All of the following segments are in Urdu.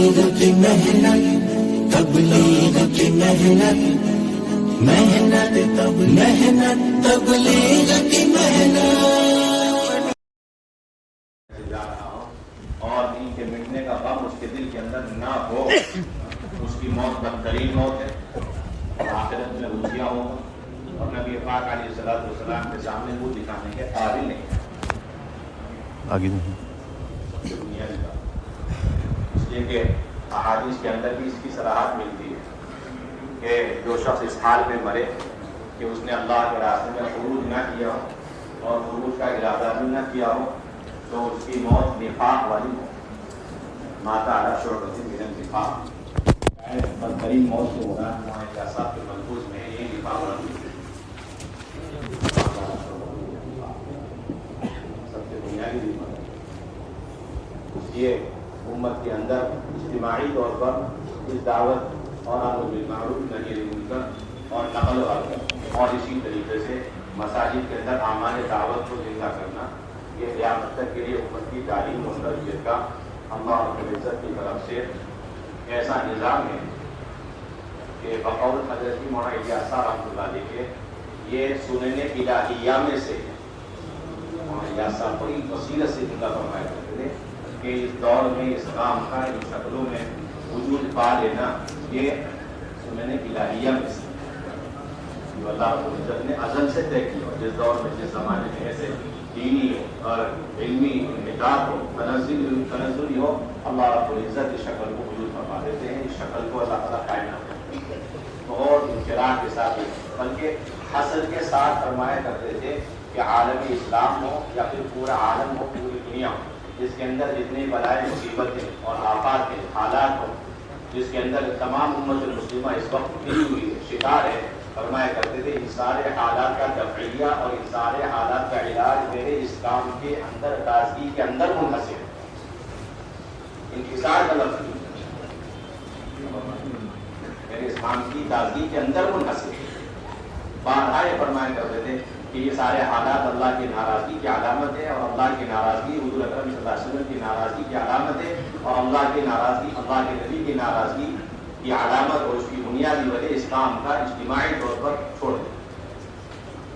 تبلیغ کی محنت، تبلیغ کی محنت، محنت تبلیغ کی محنت۔ اور دین کے مٹنے کا غم اس کے دل کے اندر نہ ہو، اس کی موت بدترین موت ہے اور آخرت میں روزیاں ہوگا، اور نبی پاک علیہ السلام کے سامنے منہ دکھانے کے قابل نہیں ہے آگے نہیں۔ دنیا کی بات اس لیے کہ احادیث کے اندر بھی اس کی صراحت ملتی ہے کہ جو شخص اس حال میں مرے کہ اس نے اللہ کے راستے میں خروج نہ کیا ہو اور خروج کا ارادہ بھی نہ کیا ہو تو اس کی موت نفاق والی ہو، ماتا علی شعبۃ من النفاق، بدترین موت جو ہونا ہمارے جاسات کے ملفوظ میں یہ نفاق والی سب سے بنیادی بیماری۔ یہ امت کے اندر اجتماعی طور پر اس دعوت اور امر بالمعروف نہی عن المنکر اور نقل و حرکت اور اسی طریقے سے مساجد کے اندر اعمال دعوت کو زندہ کرنا، یہ قیامت تک کے لیے امت کی تعلیم و تربیت کا اللہ رب العزت کی طرف سے ایسا نظام ہے کہ بقول حضرت مولانا الیاس صاحب رحمۃ اللہ علیہ کے یہ سنن الہیہ میں سے مولانا الیاس صاحب بڑی بصیرت سے جملہ فرمایا کرتے تھے کہ اس دور میں اس کام کا ان شکلوں میں وجود پا لینا یہ سنن الہیہ میں سے جو اللہ رب العزت نے ازل سے طے کیا، جس دور میں جس زمانے میں ایسے دینی اور علمی انحطاط ہو، تنزلی ہو، اللہ رب العزت اس شکل کو وجود فرما دیتے ہیں، اس شکل کو اللہ تعالیٰ قائم نہ کرتے ہیں اور انفراد کے ساتھ بلکہ حسد کے ساتھ فرمایا کرتے تھے کہ عالم اسلام ہو یا پھر پورا عالم ہو، پوری دنیا ہو، جس کے اندر جتنی بلائیں مصیبتیں اور آفات ہیں، حالات ہوں، جس کے اندر تمام امت المسلمہ اس وقت گری ہوئی ہے، شکار ہے، فرمایا کرتے تھے ان سارے حالات کا دفعیہ اور ان سارے حالات کا علاج میرے اس کام کے اندر تازگی کے اندر منحصر ہے۔ انکسار کا لفظ میرے اس کام کی تازگی کے اندر منحصر ہے۔ بارہا یہ فرمایا کرتے تھے کہ یہ سارے حالات اللہ کی ناراضگی کی علامت ہے اور اللہ کی ناراضگی حضور اکرم صلی اللہ علیہ وسلم کی ناراضگی کی علامت ہے اور اللہ کی ناراضگی اللہ کے نبی کی ناراضگی کی علامت اور اس کی بنیادی وجہ اس کام کا اجتماعی طور پر چھوڑ دیں۔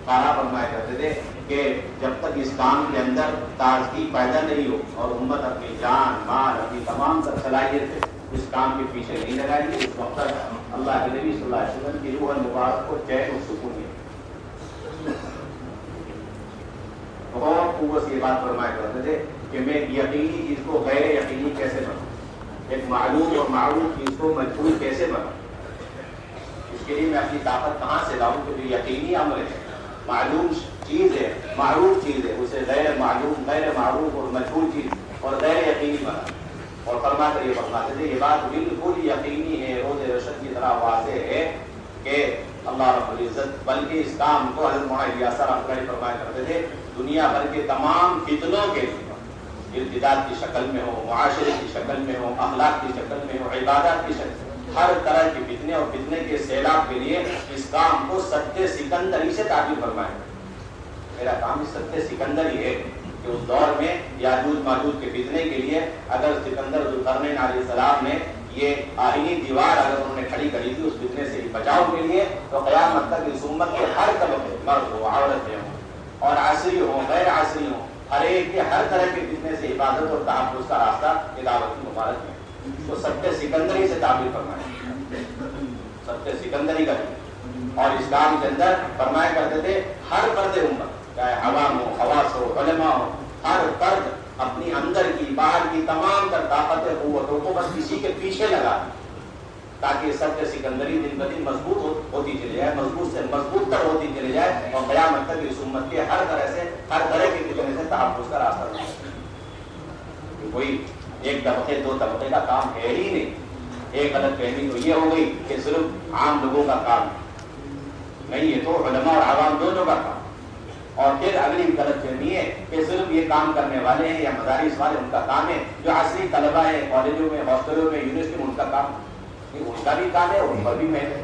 قارا فرمایا کرتے تھے کہ جب تک اس کام کے اندر تازگی پیدا نہیں ہو اور امت اپنی جان مال اپنی تمام تر صلاحیت اس کام کے پیچھے نہیں لگائیں گے، اس وقت تک اللہ کے نبی صلی اللہ علیہ وسلم کی روح المبارک کو چین و سکون نہیں۔ بہت قوت سے یہ بات فرمایا کرتے تھے کہ میں یقینی چیز کو غیر یقینی کیسے بناؤں، ایک معلوم اور معروف چیز کو مجبور کیسے بناؤں، اس کے لیے میں اپنی طاقت کہاں سے لاؤں، کیونکہ یقینی امر ہے، معلوم چیز ہے، معروف چیز ہے، اسے غیر معلوم غیر معروف اور مجبور چیز اور غیر یقینی بنا اور فرماتے تھے یہ بات بالکل یقینی ہے، روز رشد کی طرح واضح ہے کہ اللہ رب العزت بلکہ اس کام کو حضرت مولانا الیاس صاحب فرمایا کرتے تھے دنیا بھر کے تمام فتنوں کے ارتداد کی شکل میں ہو، معاشرے کی شکل میں ہو، اخلاق کی شکل میں ہو، عبادات کی شکل میں، ہر طرح کے فتنے اور فتنے کے سیلاب کے لیے اس کام کو سد سکندری سے تعبیر فرمائے۔ میرا کام اس سد سکندری ہے کہ اس دور میں یاجوج ماجوج کے فتنے کے لیے اگر سکندر ذوالقرنین علیہ السلام نے یہ آئینی دیوار اگر انہوں نے کھڑی کری تھی اس فتنے سے بچاؤ کے لیے، تو قیامت تک اس امت کے ہر طبقے مرد ہو، عورتیں ہوں اور عصری ہوں غیر عصری ہوں، ہر ایک کے ہر طرح کے فتنے سے حفاظت اور تحفظ کا راستہ دعوت کی مبارک ہے۔ تو سب سکندری سے تعبیر فرمائے، سب سکندری کا اور اسلام کے اندر فرمایا کرتے تھے ہر فرد امت چاہے عوام ہو، خواص ہو، علماء ہو، ہر فرد اپنی اندر کی باہر کی تمام تر طاقت قوتوں کو بس کسی کے پیچھے لگا تاکہ سب سکندری دن بدن مضبوط ہوتی چلی جائے، مضبوط سے مضبوط تر ہوتی چلی جائے اور قیامت تک اس امت کے ہر طرح سے ہر طرح کے فتنے سے تحفظ کا راستہ ملے۔ کوئی ایک طبقے دو طبقے کا کام ہے ہی نہیں۔ ایک غلط فہمی تو یہ ہو گئی کہ صرف عام لوگوں کا کام نہیں، یہ تو علماء اور عوام دونوں کا کام۔ اور پھر اگلی غلط فہمی ہے کہ صرف یہ کام کرنے والے ہیں یا مدارس والے ان کا کام ہے، جو عصری طلبہ ہیں کالجوں میں، ہاسٹلوں میں، یونیورسٹی میں، ان کا کام ان کا بھی کام ہے، ان پر بھی محنت ہے۔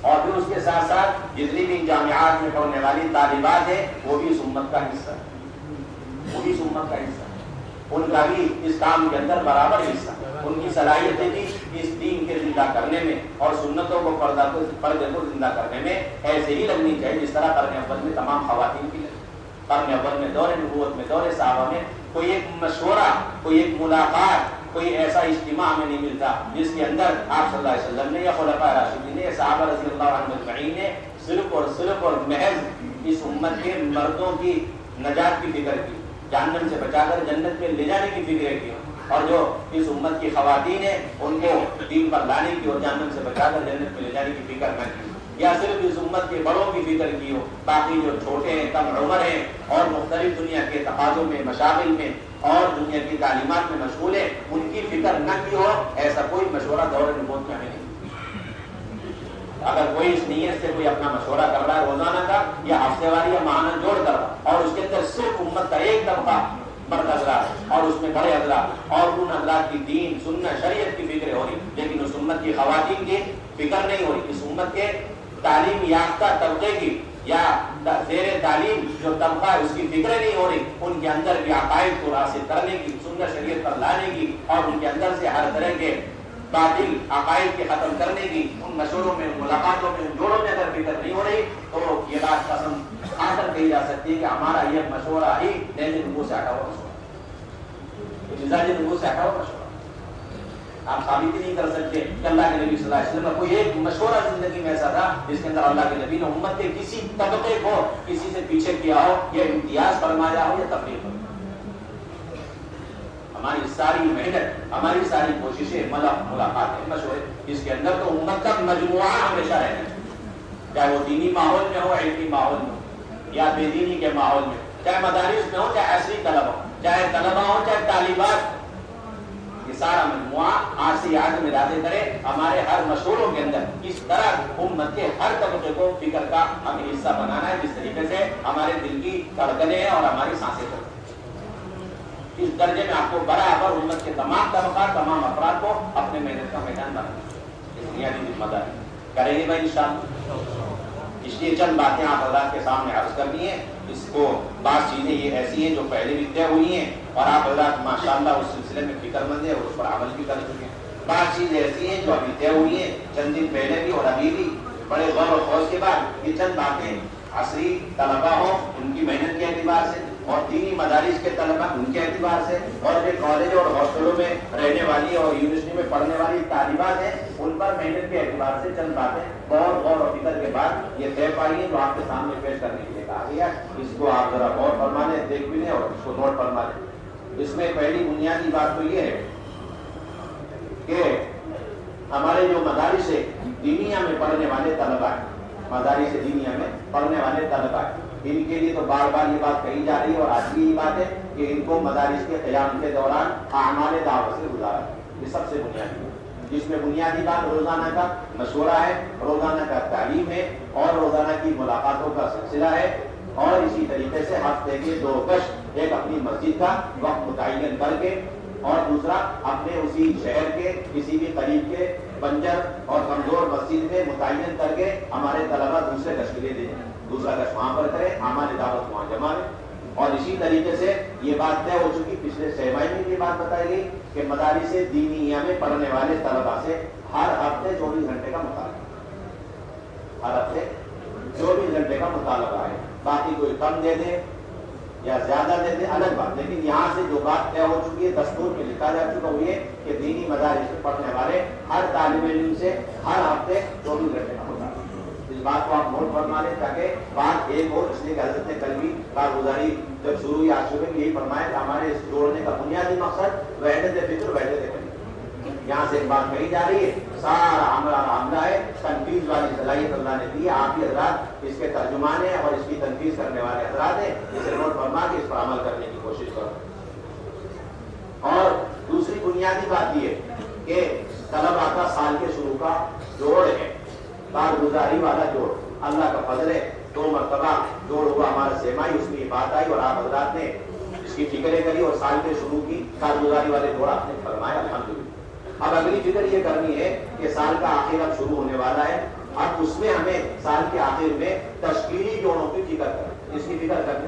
اور پھر اس کے ساتھ ساتھ جتنی بھی جامعات میں پڑھنے والی طالبات ہیں وہ بھی اس امت کا حصہ ہے، وہ بھی اس امت کا حصہ ہے۔ ان کا بھی اس کام کے اندر برابر حصہ، ان کی صلاحیتیں بھی اس دین کے زندہ کرنے میں اور سنتوں کو پردے کو زندہ کرنے میں ایسے ہی لگنی چاہیے جس طرح قرن اول میں تمام خواتین کی لگی۔ قرن اول میں، دور نبوت میں، دور صحابہ میں کوئی ایک مشورہ، کوئی ایک ملاقات، کوئی ایسا اجتماع ہمیں نہیں ملتا جس کے اندر آپ صلی اللہ علیہ وسلم نے یا خلفائے راشدین نے یا صحابہ رضی اللہ عنہم اجمعین نے صرف اور محض اس امت کے مردوں کی نجات کی فکر کی، جہنم سے بچا کر جنت میں لے جانے کی فکر کی، اور جو اس امت کی خواتین ہیں ان کو دین پر لانے کی اور جہنم سے بچا کر جنت میں لے جانے کی فکر نہ کی، یا صرف اس امت کے بڑوں کی فکر کی ہو، باقی جو چھوٹے ہیں، کم عمر ہیں اور مختلف دنیا کے تقاضوں میں، مشاغل میں اور دنیا کی تعلیمات میں مشغول ہے، ان کی فکر نہ کی ہو، ایسا کوئی مشورہ دور نبوت میں ہمیں نہیں۔ اگر کوئی اس نیت سے کوئی اپنا مشورہ کر رہا ہے روزانہ کا یا ہفتے واری یا ماہانہ جوڑ کر، اور اس کے اندر صرف امت کا ایک طبقہ مرد حضرات اور اس میں بڑے حضرات اور ان حضرات کی دین سنت شریعت کی فکر ہو رہی، لیکن اس امت کی خواتین کی فکر نہیں ہو رہی، اس امت کے تعلیم یافتہ طبقے کی یا زیر تعلیم جو طبقہ ہے اس کی فکر نہیں ہو رہی، ان کے اندر بھی عقائد کو راسخ کرنے کی، سنت شریعت پر لانے کی اور ان کے اندر سے ہر طرح کے باطل عقائد کے ختم کرنے کی، ان مشوروں میں، ملاقاتوں میں، ان جوڑوں میں اگر فکر نہیں ہو رہی تو یہ بات قسم کھا کر کہی جا سکتی ہے کہ ہمارا یہ مشورہ ہی نئے نبوت سے ہٹا ہوا مشورہ، مزاج نبوت سے ہٹا ہوا مشورہ۔ آپ ثابت ہی نہیں کر سکتے کہ اللہ کے نبی صلی اللہ علیہ وسلم کا کوئی ایک مشورہ زندگی میں ایسا تھا جس کے اندر اللہ کے نبی نے امت کے کسی طبقے کو کسی سے پیچھے کیا ہو، یا امتیاز فرمایا ہو یا تفریق ہو۔ ہماری ساری محنت، ہماری ساری کوششیں، ملاقاتیں، مشورے، اس کے اندر تو امت کا مجموعہ ہمیشہ رہنا ہے، چاہے وہ دینی ماحول میں ہو، علمی ماحول میں ہو یا بے دینی کے ماحول میں، چاہے مدارس میں ہو، چاہے عصری طلبہ ہو، چاہے طلبہ ہو، چاہے طالبات، یہ سارا مجموعہ آج سے یاد میں ارادے کرے ہمارے ہر مشوروں کے اندر اس طرح امت کے ہر طبقے کو فکر کا ہمیں حصہ بنانا ہے، جس طریقے سے ہمارے دل کی دھڑکنیں ہیں اور ہماری سانسیں چلتی ہیں۔ اس درجے میں آپ کو برابر امت کے تمام طبقات، تمام افراد کو اپنے محنت کا میدان بنانا ہے، اس بنیادی ذمہ داری کریں گے بھائی انشاءاللہ۔ اس لیے چند باتیں آپ حضرات کے سامنے عرض کرنی ہے، اس کو بعض چیزیں یہ ایسی ہیں جو پہلے بھی طے ہوئی ہیں اور آپ حضرات ماشاءاللہ اس سلسلے میں فکر مند ہیں اور اس پر عمل بھی کر چکے ہیں، بعض چیزیں ایسی ہیں جو ابھی طے ہوئی ہیں چند دن پہلے بھی اور ابھی بھی بڑے غور و خوض کے بعد۔ یہ چند باتیں عصری طلبہ ہوں ان کی محنت کے اعتبار سے اور دینی مدارس کے طلبہ ان کے اعتبار سے، اور جو کالج اور ہاسٹلوں میں رہنے والی اور یونیورسٹی میں پڑھنے والی طالبات ہیں ان پر محنت کے اعتبار سے چند باتیں غور و فکر کے بعد یہ طے پائی ہیں جو آپ کے سامنے پیش کرنے کے لیے کہا گیا۔ اس کو آپ ذرا غور فرما لیں، دیکھ بھی لیں اور اس کو نوٹ فرما لیں۔ اس میں پہلی بنیادی بات تو یہ ہے کہ ہمارے جو مدارس دینیا میں پڑھنے والے طلبہ ہیں، مدارس دینیا میں پڑھنے والے طلبہ ہیں، ان کے لیے تو بار بار یہ بات کہی جا رہی ہے اور آج بھی یہ بات ہے کہ ان کو مدارس کے قیام کے دوران اعمال دعوت سے گزارا ہے، یہ سب سے بنیادی ہے، جس میں بنیادی بات روزانہ کا مشورہ ہے، روزانہ کا تعلیم ہے اور روزانہ کی ملاقاتوں کا سلسلہ ہے، اور اسی طریقے سے ہفتے کے 2 گشت، ایک اپنی مسجد کا وقت متعین کر کے اور دوسرا اپنے اسی شہر کے کسی بھی قریب کے بنجر اور کمزور مسجد میں متعین کر کے ہمارے طلبہ دوسرے گشت کے لیے دیں، دوسرا گشت وہاں پر کرے، ہماری دعوت وہاں جمع ہے۔ اور اسی طریقے سے یہ بات طے ہو چکی، پچھلے 6 ماہ میں یہ بات بتائی گئی کہ مدارس دینیہ میں پڑھنے والے طلبہ سے ہر ہفتے 24 گھنٹے کا مطالبہ، ہر ہفتے 24 گھنٹے کا مطالبہ ہے، باقی کوئی کم دے دے یا زیادہ دے دے الگ بات، لیکن یہاں سے جو بات طے ہو چکی ہے، دستور میں لکھا جا چکا وہ یہ کہ دینی مدارس میں پڑھنے والے ہر طالب علم سے ہر ہفتے 24 گھنٹے کا مطالبہ۔ اس بات کو آپ نوٹ فرما لیں تاکہ بات ایک ہو، اس لیے کہ حضرت نے کل بھی کارگزاری جب شروع ہوئی آج صبح یہی فرمایا کہ ہمارے اس جوڑنے کا بنیادی مقصد وحدت فکر، وحدت عمل۔ یہاں سے ایک بات کہی جا رہی ہے، سارا عملہ ہے، تنفیذ والی صلاحیت اللہ نے دی ہے، آپ ہی حضرات اس کے ترجمان ہیں اور اس کی تنفیذ کرنے والے حضرات ہیں، اسے نوٹ فرما کے اس پر عمل کرنے کی کوشش کرو۔ اور دوسری بنیادی بات یہ کہ طلبہ کا سال کے شروع کا جوڑ ہے، کارگزاری والا جوڑ، اللہ کا فضل ہے، 2 مرتبہ جوڑ ہوا ہمارا سیمائی، اس میں یہ بات آئی اور آپ حضرات نے اس کی فکریں کری اور سال کے شروع کی کارگزاری والے جوڑ آپ نے فرمایا، الحمدللہ۔ اب اگلی فکر یہ کرنی ہے کہ سال کا آخر اب شروع ہونے والا ہے، اب اس میں ہمیں سال کے آخر میں تشکیلی جوڑوں کی فکر کریں، اس کی فکر کریں،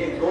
1-2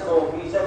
100%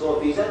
100%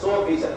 100%।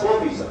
100%,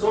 100,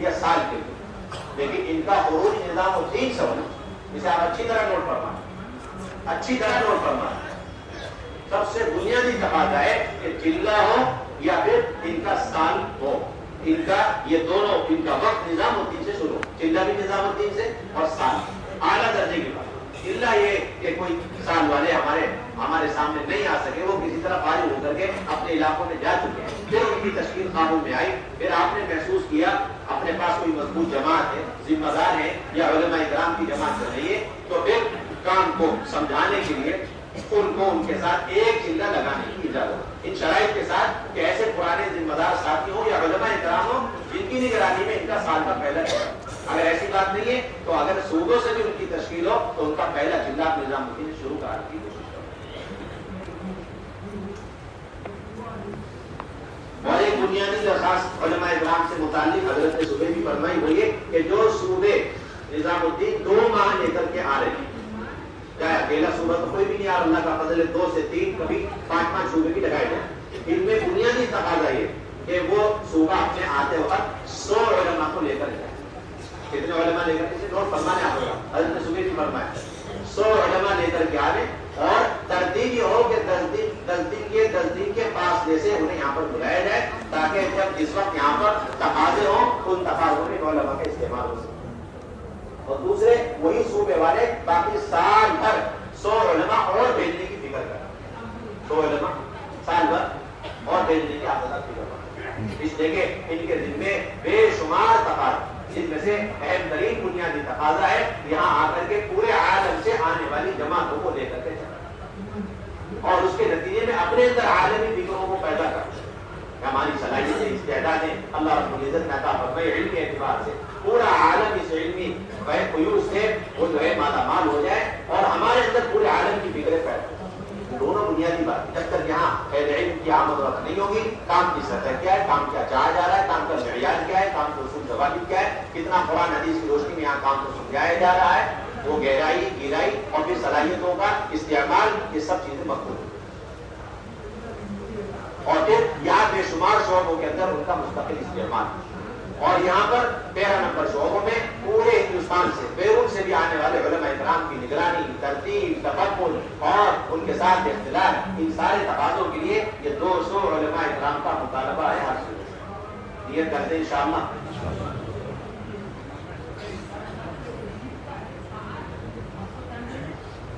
یا سال کے لیے، لیکن ان کا عروج نظام الدین سے ہونا، اسے آپ اچھی طرح نوٹ فرمائیں، اچھی طرح نوٹ فرمائیں۔ سب سے بنیادی تقاضا ہے کہ ضلع ہو یا پھر ان کا سال ہو، ان کا یہ دونوں، ان کا وقت نظام الدین سے شروع، ضلع بھی نظام الدین سے اور سال اعلیٰ درجے کی بات۔ ضلع یہ کہ کوئی سال والے ہمارے سامنے نہیں آ سکے، وہ کسی طرح فارغ ہو کر کے اپنے علاقوں میں جا چکے ہیں، پھر ان کی تشکیل قانون میں آئی، پھر آپ نے محسوس کیا اپنے پاس کوئی مضبوط جماعت ہے، ذمہ دار ہے یا علماء کرام کی جماعت چل رہی ہے، تو پھر کام کو سمجھانے کے لیے ان کو ان کے ساتھ ایک ضلع لگانے کی اجازت، ان شرائط کے ساتھ کہ ایسے پرانے ذمہ دار ساتھی ہوں یا علماء کرام ہوں جن کی نگرانی میں ان کا سال کا پہلا ضلع۔ اگر ایسی بات نہیں ہے تو اگر صوبوں سے بھی ان کی تشکیل ہو تو ان کا پہلا ضلع نظام الدین سے شروع کرانے کی کوشش کرو۔ اور ایک بنیادی درخواست علماء کرام سے متعلق حضرت نے صبح بھی فرمائی ہوئی ہے کہ جو صوبے نظام الدین 2 ماہ لے کر کے آ رہے ہیں، چاہے اکیلا صوبہ تو کوئی بھی نہیں آ رہا، اللہ کا فضل ہے 2 سے 3 کبھی 5 صوبے بھی لگائے جائیں، ان میں بنیادی تقاضا یہ کہ وہ صوبہ اپنے آتے وقت 100 علماء کو لے کر جائیں۔ کتنے علماء لے کر کے نوٹ فرمانے آپ ہوگا، حضرت نے صبح بھی فرمایا 100 علماء لے کر کے آنے، اور ترتیب یہ ہو کہ 10 دن کے فاصلے سے انہیں یہاں پر بلایا جائے تاکہ جب جس وقت یہاں پر تقاضے ہوں ان تقاضوں میں علماء کا استعمال ہو سکے۔ اور دوسرے وہی صوبے والے باقی سال بھر 100 علماء اور بھیجنے کی فکر کریں، 100 علماء سال بھر اور بھیجنے کی آپ فکر کریں، اس لیے کہ ان کے ذمے بے شمار تقاضے، جن میں سے اہم ترین بنیادی تقاضا ہے یہاں آ کر کے پورے عالم سے آنے والی جماعتوں کو لے کر کے چلنا، اور اس کے نتیجے میں اپنے اندر عالمی فکروں کو پیدا کرنا۔ ہماری صلاحیتیں، استعدادیں اللہ رب العزت نے عطا فرمائی، علم کے اعتبار سے پورا عالم اس علمی قیوس سے وہ جو ہے مالا مال ہو جائے اور ہمارے اندر پورے عالم کی فکریں پیدا ہو۔ دونوں بنیادی بات، جب تک یہاں اہل علم کی آمد و رفت نہیں ہوگی، کام کی سطح کیا ہے، کام کیا چاہا جا رہا ہے، کام کا معیار کیا ہے، کام کے اصول ضوابط کیا ہے، کتنا قرآن حدیث کی روشنی میں یہاں کام کو سمجھایا جا رہا ہے، وہ گہرائی، گہرائی اور پھر صلاحیتوں کا استعمال، یہ سب چیزیں مقبول ہیں۔ اور پھر یہاں بے شمار شعبوں کے اندر ان کا مستقل استعمال، اور یہاں پر 13 نمبر شعبوں میں پورے ہندوستان سے، بیرون سے بھی آنے والے علماء کرام کی نگرانی، ترتیب، تفقد اور ان کے ساتھ اختلاف، ان سارے تقاضوں کے لیے یہ 200 علماء کرام کا مطالبہ ہے ہر صورت سے۔ نیت کرتے ہیں انشاءاللہ۔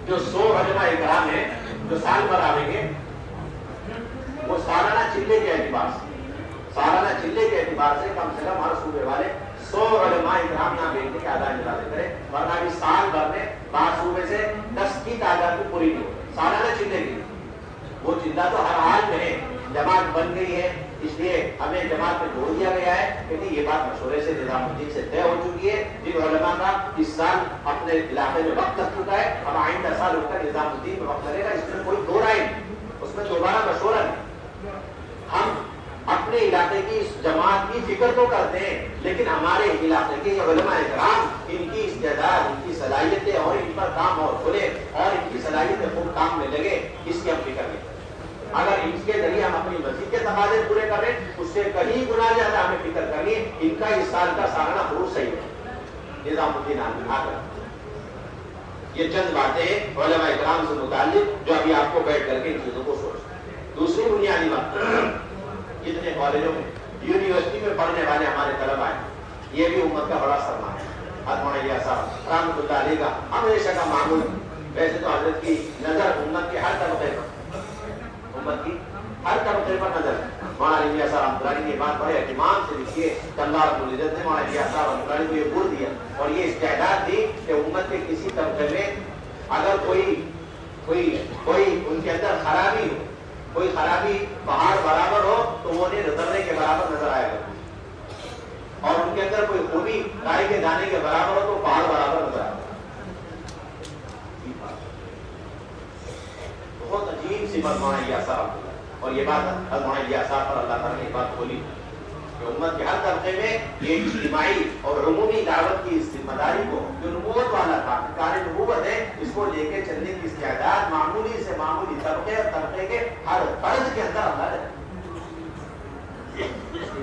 جو 100 علماء کرام ہیں جو سال بھر آئیں گے، وہ سالانہ چلے کے اعتبار سے، سالانہ چلے کے اعتبار سے کم ہر صوبے والے 100 علماء کرام یہاں بھیجنے کے آدھا نظارے کریں، ورنہ بھی سال بھر میں بعض صوبے سے 10 کی تعداد کو پوری نہیں ہوتی سالانہ چلے کی۔ وہ چلہ تو ہر حال میں ہے، جماعت بن گئی ہے، اس لیے ہمیں جماعت میں جوڑ دیا گیا ہے، کیونکہ یہ بات مشورے سے نظام الدین سے طے ہو چکی ہے۔ جن علماء کا اس سال اپنے علاقے میں وقت لگ چکا ہے، اب آئندہ سال ان کا نظام الدین میں وقت لگے گا، اس میں کوئی دو رائے نہیں، اس میں دوبارہ مشورہ نہیں۔ ہم اپنے علاقے کی اس جماعت کی فکر تو کرتے ہیں، لیکن ہمارے علاقے کے یہ علماء کرام، ان کی استعداد، ان کی صلاحیتیں اور ان پر کام اور کھلے اور ان کی صلاحیتیں خوب کام میں لگے، اس کی ہم فکر نہیں کرتے۔ اگر ان کے ذریعے ہم اپنی مسجد کے تقاضے پورے کر رہے ہیں، اس سے کہیں گنا زیادہ ہمیں فکر کرنی ہے ان کا اس سال کا سالانہ خروج صحیح ہے نظام الدین آ کر۔ یہ چند باتیں ہیں علماء کرام سے متعلق جو ابھی آپ کو بیٹھ کر کے ان چیزوں کو سوچنا۔ دوسری بنیادی بات، جتنے کالجوں میں، یونیورسٹی میں پڑھنے والے ہمارے طلبہ ہیں، یہ بھی امت کا بڑا سرمایہ ہے۔ مولانا صاحب رحمۃ اللہ علیہ کا ہمیشہ کا معمول، ویسے تو حضرت کی نظر امت کے ہر طبقے پر، امت کی ہر طبقے پر نظر ہے۔ مولانا صاحب رحمۃ اللہ علیہ نے یہ بات بڑے اہتمام سے لکھی ہے کہ اللہ رب العزت نے مولانا صاحب رحمۃ اللہ علیہ کو یہ گن دیا اور یہ استعداد دی کہ امت کے کسی طبقے میں اگر کوئی ان کے اندر خرابی ہو، کوئی خرابی پہاڑ برابر ہو تو وہ انہیں ذرے کے برابر نظر آئے گا، اور ان کے اندر کوئی خوبی رائے کے دانے کے برابر ہو تو پہاڑ برابر نظر آئے گا۔ بہت عجیب سی بات مولانا صاحب، اور یہ بات مولانا صاحب پر اللہ تعالیٰ نے بات کھولی کہ امت کے ہر طبقے میں یہ اجتماعی اور عمومی دعوت کی ذمہ داری کو، جو نبوت والا تھا، کار نبوت ہے، اس کو لے کے چلنے کی استعداد معمولی سے معمولی طبقے اور طبقے کے ہر فرد کے اندر اللہ نے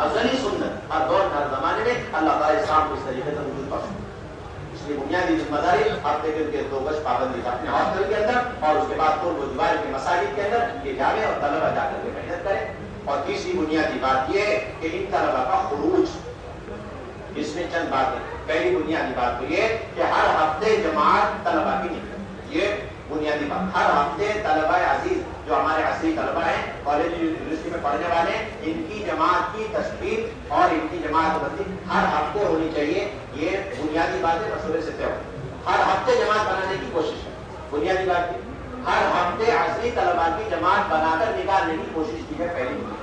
افضلی سنت ہر دور ہر زمانے میں اللہ تعالیٰ اسلام کو اس طریقے سے وجود بخشے. اس لیے بنیادی ذمہ داری ہفتے کے 2 گز پابندی اپنے ہاسٹل کے اندر اور اس کے بعد تو دیوار کے مساجد کے اندر یہ جامع اور طلبہ جا کر کے محنت کریں. اور تیسری بنیادی بات یہ ہے کہ ان طلبہ کا خروج، اس میں چند باتیں. پہلی بنیادی بات تو یہ کہ ہر ہفتے جماعت طلبہ کی نکلے، یہ بنیادی بات. ہر ہفتے طلبہ عزیز جو ہمارے عصری طلبہ ہیں، کالج یونیورسٹی میں پڑھنے والے ہیں، ان کی جماعت کی تشکیل اور ان کی جماعت بندی ہر ہفتے ہونی چاہیے. یہ بنیادی بات ہے، مشورے سے طے ہو. ہر ہفتے جماعت بنانے کی کوشش ہے. بنیادی بات ہے ہر ہفتے عصری طلبہ کی جماعت بنا کر نکالنے کی کوشش کی ہے. پہلی بنیاد.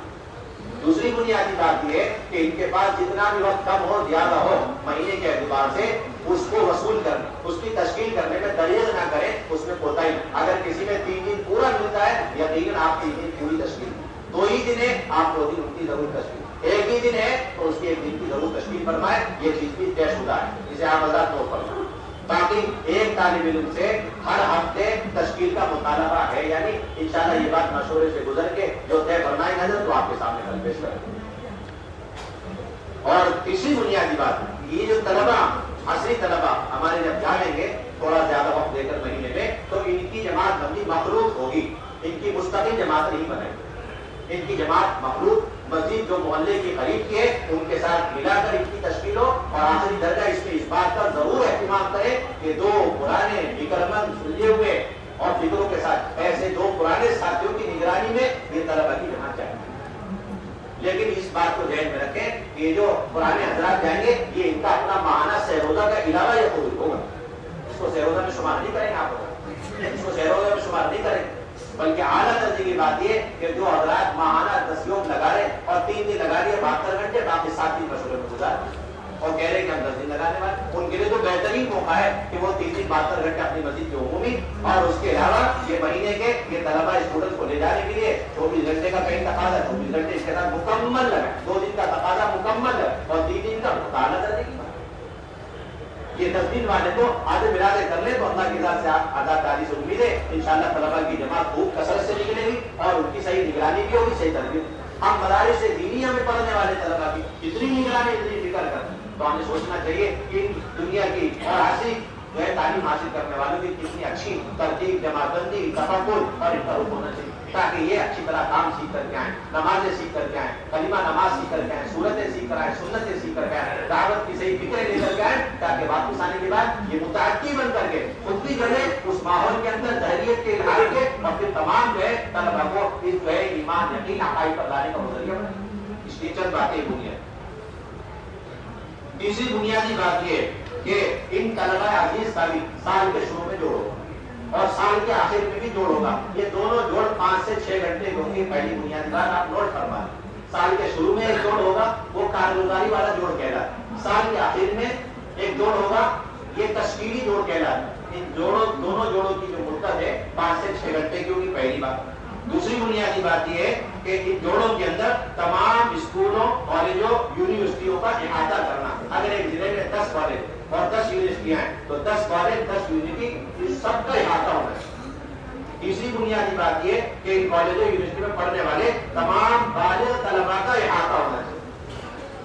دوسری بنیادی بات یہ ہے کہ ان کے پاس جتنا بھی وقت کم ہو زیادہ ہو مہینے کے اعتبار سے اس کو وصول کرنے، اس کی تشکیل کرنے میں دریغ نہ کریں، اس میں کوتاہی. اگر کسی میں 3 دن پورا ملتا ہے یقیناً آپ 3 دن پوری تشکیل، 2 ہی دن ہے آپ 2 دن ان کی ضرور تشکیل، 1 ہی دن ہے تو اس کی 1 دن کی ضرور تشکیل فرمائے. یہ چیز بھی طے شدہ ہے، اسے آپ آزاد نوٹ فرمائیں. تاکہ ایک طالب علم سے ہر ہفتے تشکیل کا مطالبہ ہے، یعنی انشاءاللہ یہ بات مشورے سے گزر کے جو طے فرمائے نظر تو آپ کے سامنے کل پیش کریں. اور تیسری بنیادی بات یہ جو طلبہ عصری طلبہ ہمارے جب جائیں گے تھوڑا زیادہ وقت دے کر مہینے میں تو ان کی جماعت بندی مخلوط ہوگی، ان کی مستقل جماعت نہیں بنے گی. ان کی جماعت مخلوط مسجد جو محلے کی قریب کی ہے ان کے ساتھ ملا کر ان کی تشکیل ہو. اور آخری درجہ اس میں اس بات کا ضرور اہتمام کرے کہ 2 پرانے فکرمند سلجھے ہوئے اور فکروں کے ساتھ ایسے 2 پرانے ساتھیوں کی نگرانی میں یہ طلبہ کی جماعت چاہیے. لیکن اس بات کو ذہن میں رکھیں کہ یہ جو پرانے حضرات جائیں گے یہ ان کا اپنا ماہانہ سہروزہ کا علاوہ یہ خروج ہوگا. اس کو سہروزہ میں شمار نہیں کریں آپ، اس کو سہروزہ میں شمار نہیں کریں، بلکہ اعلیٰ درجے کی بات یہ کہ جو حضرات ماہانہ 10 یوم لگا رہے اور 3 دن لگا رہے 72 گھنٹے باقی 7 دن مشورے میں گزار اور کہہ رہے کہ ہم 10 دن لگانے والے، ان کے لیے تو بہترین موقع ہے کہ وہ 3 دن 72 گھنٹے اپنی مسجد کے عمومی اور اس کے علاوہ یہ مہینے کے یہ طلبہ اسٹوڈنٹ کو لے جانے کے لیے 24 گھنٹے کا کہیں تقاضا 24 گھنٹے اس کے ساتھ مکمل لگا، 2 دن کا تقاضا مکمل ہے اور 3 دن کا مطالعہ کرنے کی بات. یہ 10 دن والے تو آدھے ملادے کر لیں تو اللہ کی ذات سے آپ آزاد تعالی سے امید ہے انشاءاللہ طلبہ کی جماعت خوب کثرت سے نکلے گی اور ان کی صحیح نگرانی بھی ہوگی، صحیح تربیت. ہم مدارس سے دینیہ میں پڑھنے والے طلبہ کی جتنی نگرانی اتنی فکر کریں تو ہمیں سوچنا چاہیے کہ دنیا کی اور عصری جو ہے تعلیم حاصل کرنے والوں کی کتنی اچھی ترتیب، جماعت بندی، تفکر اور ان کا رخ ہونا چاہیے تاکہ یہ اچھی طرح کام سیکھ کر کے آئیں، نمازیں سیکھ کر کے آئیں، کلمہ نماز سیکھ کر کے آئیں، سورتیں سیکھ کر آئیں، سنتیں سیکھ کر کے آئیں، دعوت کی صحیح فکریں لے کر کے آئیں تاکہ واپس آنے کے بعد یہ متعدی بن کر کے خود بھی جو ہے اس ماحول کے اندر تحریت کے اظہار کے اور پھر تمام جو ہے طلبہ کو اس جو ہے ایمان یقین عقائد پر لانے کا ذریعہ بنے. اس کی چند باتیں بنیاد. تیسری بنیادی بات یہ کہ ان طلبہ عزیز کا بھی سال کے شروع میں جوڑ ہوگا اور سال کے آخر میں بھی جوڑ ہوگا. یہ دونوں جوڑ 5 سے 6 گھنٹے ہوں گے. پہلی بنیادی بات آپ نوٹ فرما لیں. سال کے شروع میں ایک جوڑ ہوگا وہ کارگزاری والا جوڑ کہلاتا ہے. سال کے آخر میں ایک جوڑ ہوگا یہ تشکیلی جوڑ کہلاتا ہے. ان دونوں جوڑوں کی جو مدت ہے 5 سے 6 گھنٹے کی ہوگی. پہلی بات. دوسری بنیادی بات یہ ہے کہ ان جوڑوں کے اندر تمام اسکولوں، کالجوں، یونیورسٹیوں کا احاطہ کرنا. اگر ایک ضلع میں 10 کالج اور 10 یونیورسٹیاں ہیں تو 10 کالج 10 یونیورسٹی سب کا احاطہ ہونا ہے. تیسری بنیادی بات یہ کہ ان کالجوں یونیورسٹی میں پڑھنے والے تمام بالغ طلباء کا احاطہ ہونا چاہیے.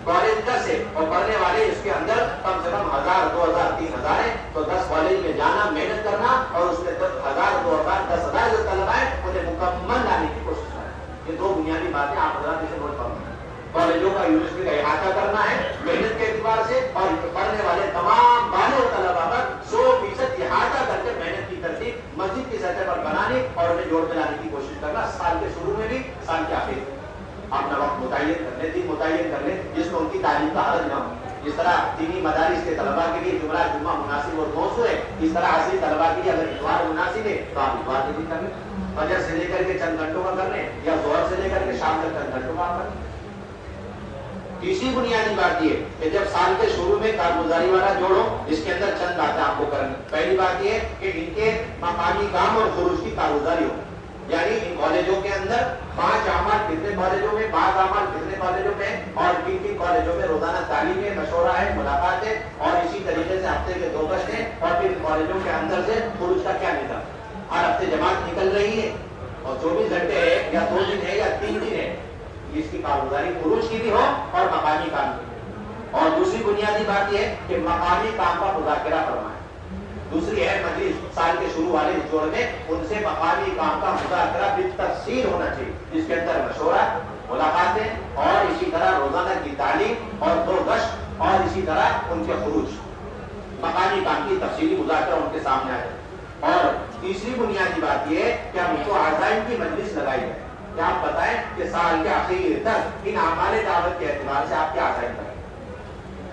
کالج 10 ہے اور پڑھنے والے اس کے اندر کم سے کم 1000 2000 3000 ہے تو 10 کالج میں جانا، محنت کرنا اور اس میں 1000 2000 10,000 جو طلباء ہیں انہیں مکمل لانے کی کوشش کریں. یہ 2 بنیادی باتیں آپ حضرات اسے نوٹ فرمائیں. کالجوں کا یونیورسٹی کا احاطہ کرنا ہے محنت کے اعتبار سے اور پڑھنے والے تمام بالغ طلباء پر 100% احاطہ کر کے محنت کی ترتیب مسجد کی سطح پر بنانے اور انہیں جوڑ میں لانے کی کوشش کرنا. سال کے شروع میں بھی سال کے آخر میں اپنا وقت متعین کر لیں، دن متعین کر لیں جس کو ان کی تعلیم کا حرج نہ ہو. جس طرح دینی مدارس کے طلباء کے لیے جمعہ مناسب اور موزوں ہے، اس طرح عصری طلباء کے لیے اگر اتوار مناسب ہے تو آپ اتوار کے دن کر لیں. فجر سے لے کر کے چند گھنٹوں کا کر لیں یا ظہر سے لے کر کے شام تک چند گھنٹوں کا کر لیں. تیسری بنیادی بات یہ کہ جب سال کے شروع میں کارگزاری والا جوڑو اس کے اندر چند باتیں آپ کو کرنی. پہلی بات یہ کہ ان کے مقامی کام اور خروج کی کارگزاری ہو، یعنی ان کالجوں کے اندر 5 اعمال کتنے کالجوں میں، 5 اعمال کتنے کالجوں میں اور کن کالجوں میں روزانہ تعلیم ہے، مشورہ ہے، ملاقات ہے اور اسی طریقے سے ہفتے کے 2 گشت ہیں اور پھر کالجوں کے اندر سے خروج کا کیا نکل. ہر ہفتے جماعت نکل رہی ہے اور 24 گھنٹے ہے یا 2 دن ہے یا 3 دن ہے اس کی کارگزاری خروج کی بھی ہو اور مقامی کام کی. اور دوسری بنیادی بات یہ ہے کہ مقامی کام کا مذاکرہ فرمائیں. دوسری ہے مجلس سال کے شروع والے جوڑ میں ان سے مقامی کام کا مذاکرہ بالتفصیل ہونا چاہیے، جس کے اندر مشورہ، ملاقاتیں اور اسی طرح روزانہ کی تعلیم اور 2 گشت اور اسی طرح ان کے خروج، مقامی کام کی تفصیلی مذاکرہ ان کے سامنے آئے. اور تیسری بنیادی بات یہ ہے کہ ہم ان کو عزائم کی مجلس لگائی ہے کہ آپ بتائیں کہ سال کے آخر تک ان اعمال دعوت کے اعتبار سے آپ کیا عزائم کریں،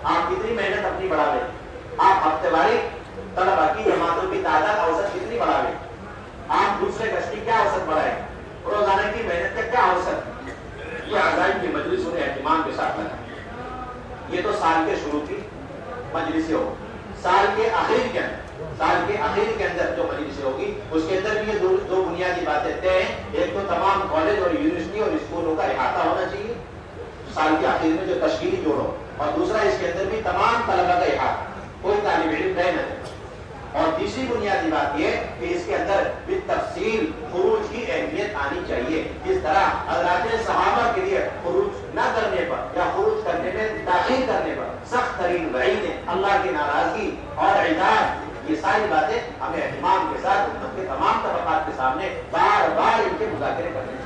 آپ کتنی محنت اپنی بڑھا لیں، آپ ہفتے واری طلبہ کی جماعتوں کی تعداد اوسط کتنی بڑھا لیں، آپ دوسرے گشت کی کیا اوسط بڑھائیں، روزانہ کی محنت کا کیا اوسط. یہ عزائم کی مجلس انہیں اہتمام کے ساتھ لگائیں. یہ تو سال کے شروع کی مجلسیں ہو. سال کے آخر کے اندر جو مجلس ہوگی اس کے اندر بھی یہ دو بنیادی باتیں طے ہیں. ایک تو تمام کالج اور یونیورسٹی اور اسکولوں کا احاطہ ہونا چاہیے سال کے آخر میں جو تشکیلی جوڑ ہو، اور دوسرا اس کے اندر بھی تمام طلبہ کا احاطہ، کوئی طالب علم رہ نہ جائے. اور تیسری بنیادی بات یہ کہ اس کے اندر بالتفصیل خروج کی اہمیت آنی چاہیے. جس طرح حضرات صحابہ کے لیے خروج نہ کرنے پر یا خروج کرنے میں تاخیر کرنے پر سخت ترین وعید ہے، اللہ کی ناراضگی اور عذاب، یہ ساری باتیں ہمیں اہتمام کے ساتھ امت کے تمام طبقات کے سامنے بار بار ان کے مذاکرے کرنے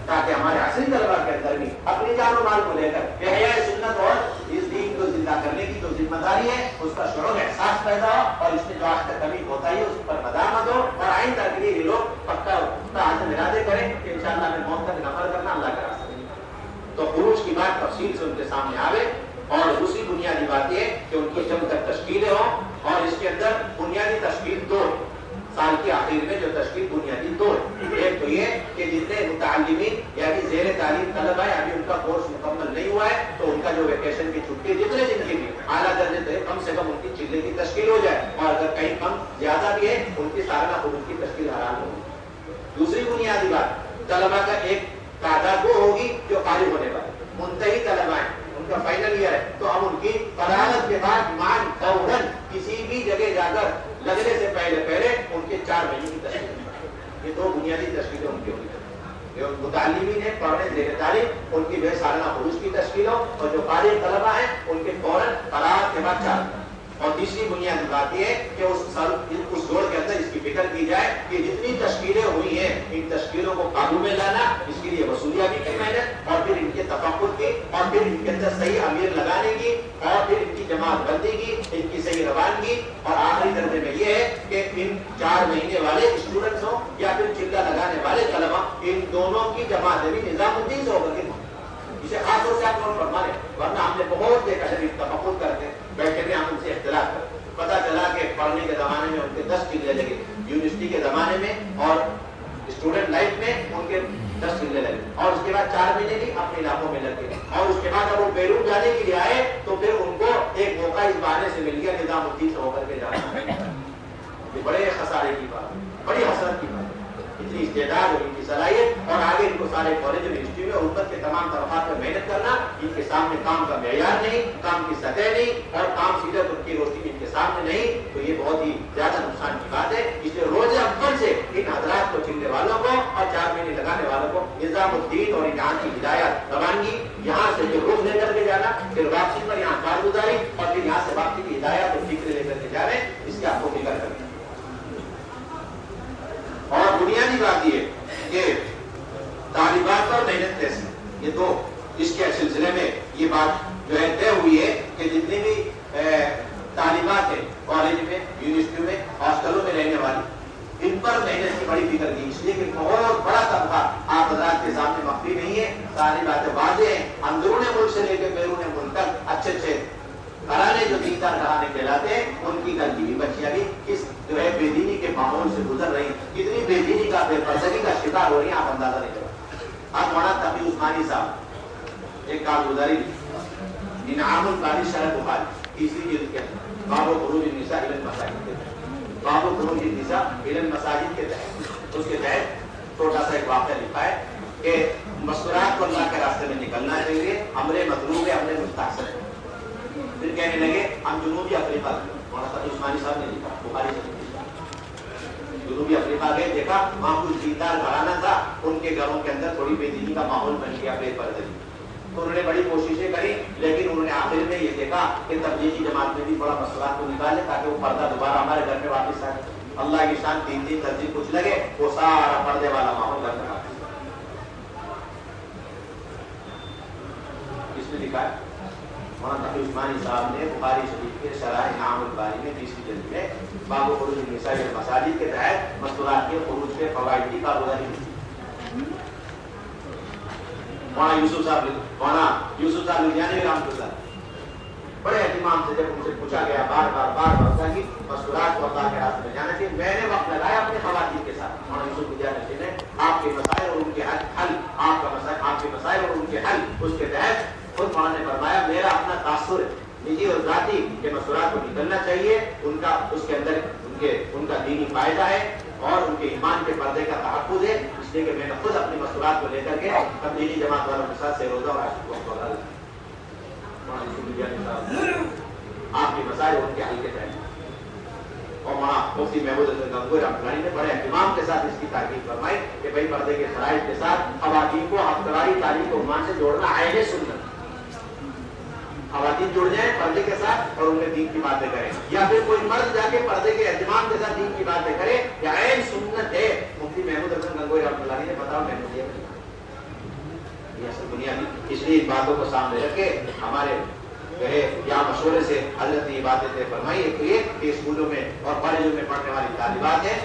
تاکہ ہمارے عصری طلبہ کے اندر بھی اپنی جان و مال کو لے کر احیاء سنت اور اس دین کو زندہ کرنے کی جو ذمہ داری ہے اس کا شعور احساس پیدا ہو، اور اس میں جو آج تک کمی ہوتا ہے اس پر مدامت ہو، اور آئندہ کے لیے یہ لوگ پکا عزم ارادے کریں کہ انشاءاللہ میں موت تک نفر کرنا اللہ کا راستہ نہیں. تو خروج کی بات تفصیل سے ان کے سامنے آوے. اور دوسری بنیادی بات یہ کہ ان کی جب تک تشکیلیں ہوں، اور اس کے اندر بنیادی تشکیل 2 سال کے آخر میں جو تشکیل بنیادی 2 ہے. ایک تو یہ کہ جتنے متعلمین یعنی زیر تعلیم طلبہ ہے ابھی ان کا کورس مکمل نہیں ہوا ہے تو ان کا جو ویکیشن کی چھٹی جتنے دن کی بھی اعلیٰ درجے سے کم ان کی چلے کی تشکیل ہو جائے، اور اگر کہیں کم زیادہ بھی ہے ان کی سالانہ خروج کی تشکیل حرام ہوگی. دوسری بنیادی بات طلبہ کا ایک تعداد وہ ہوگی جو فارغ ہونے پر منتہی طلبہ ہیں، ان کا فائنل ایئر ہے، تو ہم ان کی فراغت کے بعد مان فوراً کسی بھی جگہ جا کر لگنے سے پہلے ان کے 4 مہینے کی تشکیل. یہ 2 بنیادی تشکیلیں ان کی ہوگی. جو متعلمین ہیں پڑھنے زیر تعلیم ان کی سالانہ خروج کی تشکیل ہو، اور جو فارغ طلبہ ہیں ان کے فوراً فراغت کے بعد 4. اور تیسری بنیادی بات یہ ہے کہ اس دور کے اندر اس کی فکر کی جائے کہ جتنی تشکیلیں ہوئی ہیں ان تشکیلوں کو قابو میں لانا، اس کے لیے وصولیابی کی محنت، اور پھر ان کے تفقد کی، اور پھر ان کے اندر صحیح امیر لگانے کی، اور پھر ان کی جماعت بندی کی، ان کی صحیح روانگی. اور آخری درجے میں یہ ہے کہ ان 4 مہینے والے اسٹوڈنٹس ہوں یا پھر چلہ لگانے والے طلبہ، ان دونوں کی جماعت بھی نظام الدین سے ہو کر کے اسے خاص طور سے آپ نوٹ فرما لیں. ورنہ ہم نے بہت دیکھا جب تفقد کرتے بیٹھے میں ہم ان سے اختلاف کرتے، پتہ چلا کہ پڑھنے کے زمانے میں ان کے 10 چلے لگے، یونیورسٹی کے زمانے میں اور اسٹوڈنٹ لائف میں ان کے 10 چلے لگے، اور اس کے بعد 4 مہینے بھی اپنے علاقوں میں لگ گئے، اور اس کے بعد اب وہ بیرون جانے کے لیے آئے تو پھر ان کو ایک موقع اس بہانے سے مل گیا نظام الدین سے ہو کر کے جانا. یہ بڑے خسارے کی بات، بڑی حسرت کی بات. اتنی استعداد اور ان کی صلاحیت، اور آگے ان کو سارے کالج یونیورسٹی میں اور امت کے تمام طبقات میں محنت کرنا، ان کے سامنے کام کا معیار نہیں، کام کی سطح نہیں، اور کام سیدھا ان کی روشنی ان کے سامنے نہیں، تو یہ بہت ہی زیادہ نقصان کی بات ہے. اس لیے روز اول سے ان حضرات کو چننے والوں کو اور 4 مہینے لگانے والوں کو نظام الدین اور یہاں کی ہدایت روانگی، یہاں سے جو روز لے کر کے جانا، پھر واپسی پر یہاں کارگزاری، اور پھر یہاں سے واپسی کی ہدایت اور فکر لے کر کے جانے، اس کی آپ کو فکر کرنی. اور بنیادی بات یہ کہ طالبات پر محنت کیسے، یہ تو اس کے سلسلے میں یہ بات جو ہے طے ہوئی ہے کہ جتنی بھی طالبات ہیں کالج میں، یونیورسٹی میں، ہاسٹلوں میں رہنے والی، ان پر محنت کی بڑی فکر کی، اس لیے کہ بہت بڑا طبقہ آپ حضرات کے سامنے مخفی نہیں ہے، ساری باتیں واضح ہیں. اندرون ملک سے لے کے بیرون ملک تک اچھے گھرانے جو دیندار گھرانے کہلاتے ہیں، ان کی گھر کی بھی بچیاں بھی کس جو ہے بے دینی کے ماحول سے گزر رہی ہیں، کتنی بے دینی کا، بے پردگی کا شکار ہو رہی ہیں، آپ اندازہ نہیں کرو. آپ مولانا تقی عثمانی صاحب ایک کارگزاری انعام القاری شرح بخاری 3 جلد کے اندر باب خروج النساء الی المساجد کے تحت، باب خروج النساء الی المساجد کے تحت، اس کے تحت چھوٹا سا ایک واقعہ لکھا ہے کہ مستورات کو اللہ کے راستے میں نکلنا چاہیے، امر مطلوب ہے، امر مستحسن ہے. پھر کہنے لگے ہم جنوبی افریقہ، مولانا تقی عثمانی صاحب نے لکھا، بخاری سے لکھا. جنوبی افریقہ گئے, دیکھا وہاں کچھ دیندار گھرانہ تھا, ان کے گھروں کے اندر تھوڑی بے دینی کا ماحول بن گیا بے پردگی. تو انہوں نے بڑی کوششیں کری, لیکن انہوں نے آخر میں یہ دیکھا کہ تبلیغی جماعت میں بھی تھوڑا مسئلات کو نکالے تاکہ وہ پردہ دوبارہ ہمارے گھر میں واپس آئے. اللہ کی شان 3 ترجیح کچھ لگے, وہ سارا پردے والا ماحول گھر میں واپس. اس میں لکھا ہے مولانا تقی عثمانی صاحب نے بخاری شریف کے شرح انعام الباری میں 20ویں جلد میں باب خروج النساء المساجد کے تحت مستورات کے خروج کے فوائد کی کارگزاری کی. مولانا یوسف صاحب لدھیانوی رحمۃ اللہ بڑے اہتمام سے جب ان سے پوچھا گیا بار بار کہ مستورات کو اللہ کے راستے میں جانا چاہیے, میں نے وقت لگایا اپنے خواتین کے ساتھ. مولانا یوسف لدھیانوی نے آپ کے مسائل اور ان کے حل, آپ کے مسائل اور ان کے حل, اس کے تحت خود مولانا نے فرمایا میرا اپنا تاثر نجی اور ذاتی کہ مستورات کو نکلنا چاہیے, ان کا اس کے اندر ان کا دینی فائدہ ہے اور ان کے ایمان کے پردے کا تحفظ ہے, اس لیے کہ میں نے خود اپنی مستورات کو لے کر کے تبلیغی جماعت والوں کے ساتھ سے روزہ اور عاشق وقت والا آپ کے مسائل اور ان کے حل کے تحت. اور وہاں مفتی محمود حسن گنگوئی رحمۃ اللہ نے بڑے اہتمام کے ساتھ اس کی تاکید فرمائی کہ بھائی پردے کے فرائض کے ساتھ خواتین کو ہفتواری تعلیم کو عنوان سے جوڑنا عین سنت. خواتین جڑ جائیں پردے کے ساتھ اور ان میں دین کی باتیں کریں, یا پھر کوئی مرد جا کے پردے کے اہتمام کے ساتھ دین کی باتیں کرے, یا عین سنت ہے. مفتی محمود حسن گنگوئی رحمۃ اللہ نے بتاؤ محمود یہ اصل بنیادی, اس لیے ان باتوں کو سامنے رکھ کے ہمارے یا مشورے سے حضرت یہ باتیں طے فرمائی. ایک تو یہ کہ اسکولوں میں اور کالجوں میں پڑھنے والی طالبات ہیں,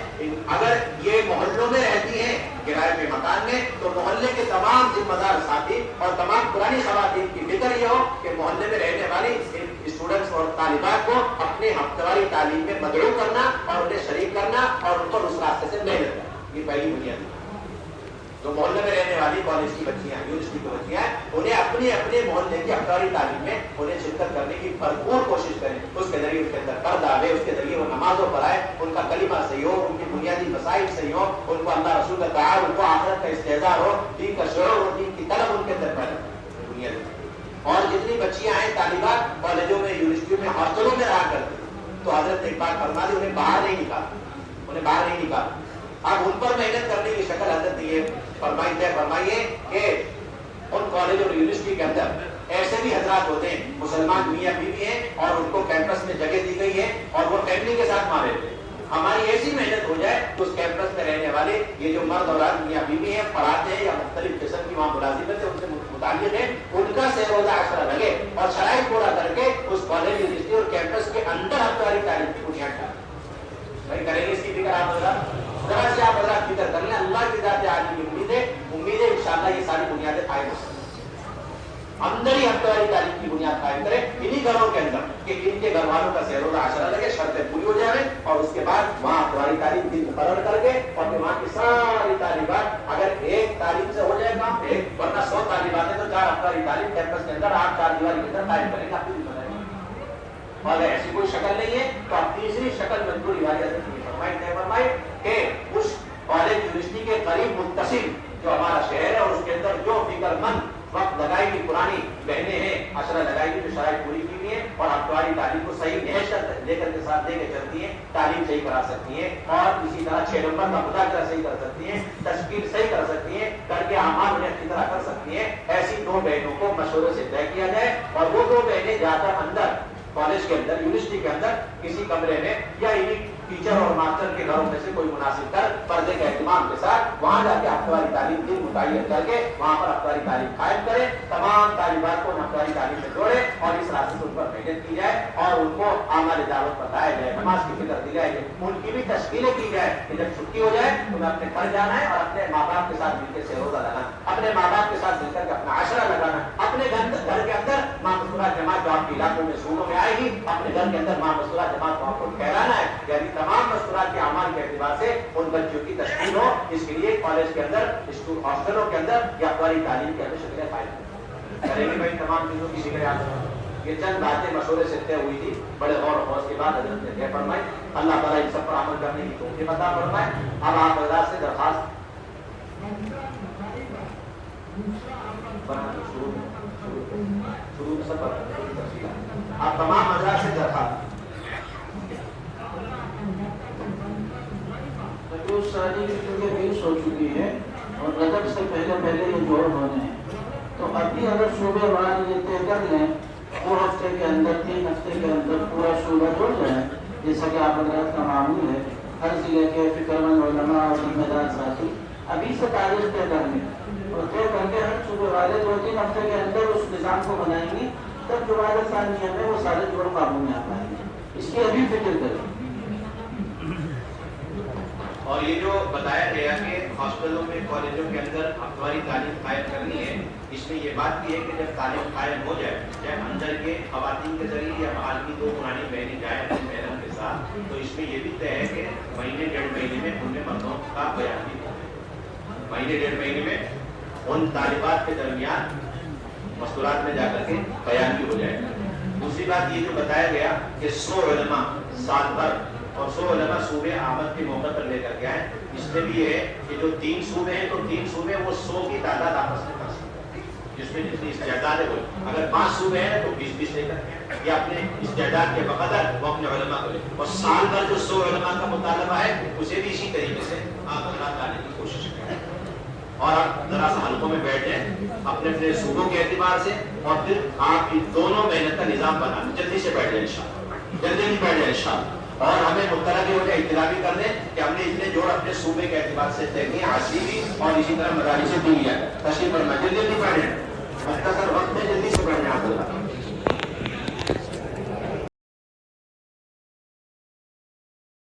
اگر یہ محلوں میں رہتی ہیں کرائے کے مکان میں, تو محلے کے تمام ذمہ دار ساتھی اور تمام پرانی خواتین کی فکر یہ ہو کہ محلے میں رہنے والی اسٹوڈنٹس اور طالبات کو اپنے ہفتواری تعلیم میں مدعو کرنا اور انہیں شریک کرنا اور ان کو اس راستے سے محنت کرنا. یہ پہلی بنیاد. جو محلے میں رہنے والی کالج کی بچیاں, یونیورسٹی کی بچیاں ہیں, انہیں اپنے محلے کی ہفتواری تعلیم میں انہیں شرکت کرنے کی بھرپور کوشش کریں. اس کے ذریعے ان کے اندر پردہ آئے, اس کے ذریعے وہ نمازوں پر آئے, ان کا کلمہ صحیح ہو, ان کی بنیادی مسائل صحیح ہو, ان کو اللہ رسول کا تعارف, ان کو آخرت کا استحضار ہو, دین کا شعور اور دین کی طلب ان کے اندر پیدا ہو بنیادی. اور جتنی بچیاں ہیں طالبات کالجوں میں, یونیورسٹیوں میں, ہاسٹلوں میں رہا کرتی, تو حضرت نے ایک بات فرما دی, انہیں باہر نہیں نکالا. اب ان پر محنت کرنے کی شکل حضرت یہ فرمائیے کہ ان کالج اور یونیورسٹی کے اندر ایسے بھی حضرات ہوتے ہیں مسلمان میاں بیوی ہیں اور ان کو کیمپس میں جگہ دی گئی ہے اور وہ فیملی کے ساتھ مارے تھے. ہماری ایسی محنت ہو جائے کہ اس کیمپس میں رہنے والے یہ جو مرد اور میاں بیوی ہیں, پڑھاتے ہیں یا مختلف قسم کی وہاں ملازمت ہے ان سے متعلق ہے, ان کا سہ روزہ عشرہ لگے اور شرائط پورا کر کے اس کالج, یونیورسٹی اور کیمپس کے اندر ہفتواری تعلیم کی بنیاد ڈالیں. بھائی کریں گے اس کی فکر آپ ذرا سے آپ حضرات فکر کر لیں. اللہ کی ذات عالی کی امید ہے انشاءاللہ یہ ساری بنیادیں قائم ہو سکیں. اندر ہی ہفتواری تعلیم کی بنیاد قائم کریں انہی گھروں کے اندر کہ ان کے گھر والوں کا سہ روزہ عشرہ لگے, شرطیں پوری ہو جائیں, اور اس کے بعد وہاں ہفتواری تعلیم بھی مقرر کر کے اور وہاں کی ساری طالبات, اگر ایک تعلیم سے ہو جائے کام, ورنہ 100 طالبات ہیں تو 4 ہفتواری تعلیم کیمپس کے اندر 8 4 دیواری کے اندر قائم کریں گے. آپ کی ذمہ داری, اور اگر ایسی کوئی شکل نہیں ہے تو آپ تیسری شکل منظوری والی فرمائی کہ اس کالج یونیورسٹی کے قریب متصل جو ہمارا شہر ہے اور اس کے اندر جو فکر مند وقت لگائی گئی پرانی بہنیں ہیں, عشرہ لگائی گئی, جو شرائط پوری کی ہوئی ہیں اور ہفتواری تعلیم کو صحیح نہج لے کر کے ساتھ دے کے چلتی ہیں, تعلیم صحیح کرا سکتی ہیں, اور اسی طرح 6 نمبر کا مذاکرہ صحیح کر سکتی ہیں, تشکیل صحیح کر سکتی ہیں, کر کے اعمال انہیں اچھی طرح کر سکتی ہیں. ایسی 2 بہنوں کو مشورے سے طے کیا جائے اور وہ 2 بہنیں جا کر اندر کالج کے اندر, یونیورسٹی کے اندر کسی کمرے میں یا انہیں ٹیچر اور ماسٹر کے گھروں میں سے کوئی مناسب کر پردے کے اہتمام کے ساتھ وہاں جا کے ہفتواری تعلیم دن متعین کر کے وہاں پر ہفتواری تعلیم قائم کرے, تمام طالبات کو ہفتواری تعلیم میں جوڑے اور اس راستے سے ان پر محنت کی جائے اور ان کو اعمال دعوت بتایا جائے, نماز کی فکر دی جائے, ان کی بھی تشکیلیں کی جائے کہ جب چھٹی ہو جائے تو میں اپنے گھر جانا ہے اور اپنے ماں باپ کے ساتھ مل کے روزہ لگانا, اپنے ماں باپ کے ساتھ مل کر کے اپنا عشرہ لگانا, اپنے گھر کے اندر ماں مستورات جماعت جو آپ کے علاقوں میں اسکولوں میں آئے گی, اپنے گھر کے اندر ماں مستورات جماعت کو آپ کو ٹھہرانا ہے. یعنی تمام مستورات کے اعمال کے اعتبار سے ان بچوں کی تشکیل ہو. اس کے لیے کالج کے اندر, ہاسٹلوں کے اندر یا ہفتواری تعلیم کے اندر شکلیں قائم کریں گے. بھائی تمام چیزوں کی فکر آپ, یہ چند باتیں مشورے سے طے ہوئی تھی, بڑے غور و خوض کے بعد حضرت نے طے فرمائی. اللہ تعالیٰ ان سب پر عمل کرنے کی توفیق عطا فرمائے. اب آپ حضرات سے درخواست شروع میں سب آپ تمام حضرات سے درخواست شادی کیونکہ 20 ہو چکی ہے اور رجب سے پہلے یہ جوڑ ہونے ہیں، تو ابھی اگر شعبے وار یہ طے کر لیں 2 ہفتے کے اندر 3 ہفتے کے اندر پورا شعبہ جوڑ جائے، جیسا کہ آپ حضرات کا معمول ہے، ہر ضلع کے فکر مند علماء اور ذمہ دار ساتھی ابھی سے تاریخ طے کر لیں اور طے کر کے ہر صوبے والے 2-3 ہفتے کے اندر اس نظام کو بنائیں گے، تب جماعت ثانیہ میں وہ سارے جوڑ قابو میں آ پائیں گے. اس کی ابھی فکر کریں. اور یہ جو بتایا گیا کہ ہاسپٹلوں میں کالجوں کے اندر ہفتواری تعلیم قائم کرنی ہے، اس میں یہ بات بھی ہے کہ جب تعلیم قائم ہو جائے، چاہے اندر کے خواتین کے ذریعے یا باہر کی 2 پرانی بہنیں جائیں اپنی بہنوں کے ساتھ، تو اس میں یہ بھی طے ہے کہ مہینے 1.5 مہینے میں ان میں مردوں کا بیان بھی ہو، مہینے 1.5 مہینے میں ان طالبات کے درمیان مستورات میں جا کر کے بیان بھی ہو جائے گا. دوسری بات یہ جو بتایا گیا کہ 100 علماء سال بھر اور 100 علماء صوبے آمد کے موقع پر لے کر کے آئے، اس میں بھی یہ ہے کہ جو 3 صوبے ہیں تو 3 صوبے وہ 100 کی تعداد آپس میں کر سکتے ہیں، جس میں جتنی استعداد ہے وہ. اگر 5 صوبے ہیں تو 20-20 لے کر کے یا اپنے استعداد کے بقدر وہ اپنے علماء کو لے، اور سال بھر جو 100 علماء کا مطالبہ ہے اسے بھی اسی طریقے سے آپ حضرات لانے کی کوشش کریں. اور آپ ذرا سا حلقوں میں بیٹھ جائیں اپنے اپنے صوبوں کے اعتبار سے، اور پھر آپ ان دونوں محنت کا نظام بنا جلدی سے بیٹھ جائیں انشاءاللہ، جلدی نہیں بیٹھ جائیں انشاءاللہ. اور ہمیں مطلع بھی ہو جائے، اطلاع بھی کر دیں کہ ہم نے اتنے جوڑ اپنے صوبے کے اعتبار سے طے کیے، حاصل بھی، اور اسی طرح مدارس سے بھی لیا. تشریف فرمائیں، جلدی نہیں بیٹھ جائیں.